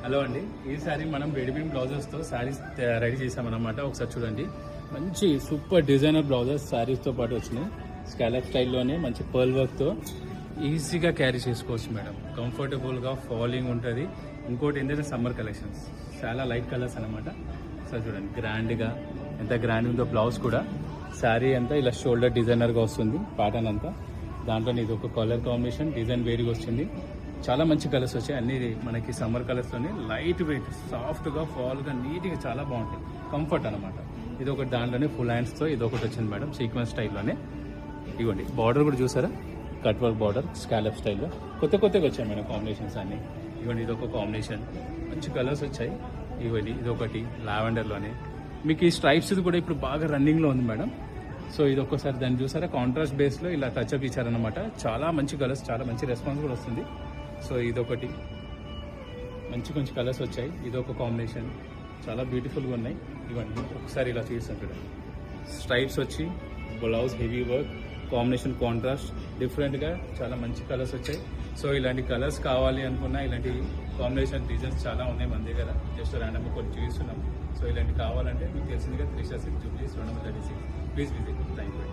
Hello అండి, ఈసారి మనం రెడీమేడ్ బ్లౌజెస్తో శారీస్ రెడీ చేసామన్నమాట. ఒకసారి చూడండి, మంచి సూపర్ డిజైనర్ బ్లౌజెస్ శారీస్తో పాటు వచ్చినాయి. స్కాలప్ స్టైల్లోనే మంచి పర్ల్ వర్క్తో ఈజీగా క్యారీ చేసుకోవచ్చు మేడం. కంఫర్టబుల్గా ఫాలింగ్ ఉంటుంది. ఇంకోటి ఏంటంటే సమ్మర్ కలెక్షన్స్ చాలా లైట్ కలర్స్ అనమాట. సార్ చూడండి, గ్రాండ్గా ఎంత గ్రాండ్ ఉందో బ్లౌజ్ కూడా. శారీ అంతా ఇలా షోల్డర్ డిజైనర్గా వస్తుంది, ప్యాటర్న్ అంతా. దాంట్లో ఇది ఒక కలర్ కాంబినేషన్, డిజైన్ వేరుగా వచ్చింది. చాలా మంచి కలర్స్ వచ్చాయి. అన్ని మనకి సమ్మర్ కలర్స్లోనే లైట్ వెయిట్, సాఫ్ట్గా, ఫాల్గా, నీట్గా చాలా బాగుంటాయి. కంఫర్ట్ అనమాట. ఇది ఒకటి దాంట్లోనే ఫుల్ హ్యాండ్స్తో ఇది ఒకటి వచ్చింది మేడం, సీక్వెన్స్ స్టైల్లోనే. ఇవ్వండి, బార్డర్ కూడా చూసారా, కట్ వర్క్ బార్డర్ స్కాలప్ స్టైల్లో. కొత్తగా వచ్చాయి మేడం కాంబినేషన్స్ అన్ని. ఇవ్వండి, ఇది ఒక కాంబినేషన్, మంచి కలర్స్ వచ్చాయి. ఇవ్వండి, ఇది ఒకటి లావెండర్లోనే. మీకు ఈ స్ట్రైప్స్ కూడా ఇప్పుడు బాగా రన్నింగ్లో ఉంది మేడం. సో ఇది ఒక్కసారి దాన్ని చూసారా, కాంట్రాస్ట్ బేస్లో ఇలా టచ్అప్ ఇచ్చారనమాట. చాలా మంచి కలర్స్, చాలా మంచి రెస్పాన్స్ కూడా వస్తుంది. సో ఇదొకటి మంచి కలర్స్ వచ్చాయి. ఇదొక కాంబినేషన్, చాలా బ్యూటిఫుల్గా ఉన్నాయి. ఇవన్నీ ఒకసారి ఇలా చూస్తాను చూడండి. స్ట్రైప్స్ వచ్చి blouse heavy work, combination contrast, డిఫరెంట్గా చాలా మంచి కలర్స్ వచ్చాయి. సో ఇలాంటి కలర్స్ కావాలి అనుకున్నా, ఇలాంటి కాంబినేషన్ డిజైన్స్ చాలా ఉన్నాయి మన దగ్గర. జస్ట్ ర్యాండమ్గా కొన్ని చూస్తున్నాం. సో ఇలాంటి కావాలంటే మీకు తెలిసిందిగా 3 Jubilee Road 36. Please visit. Thank you.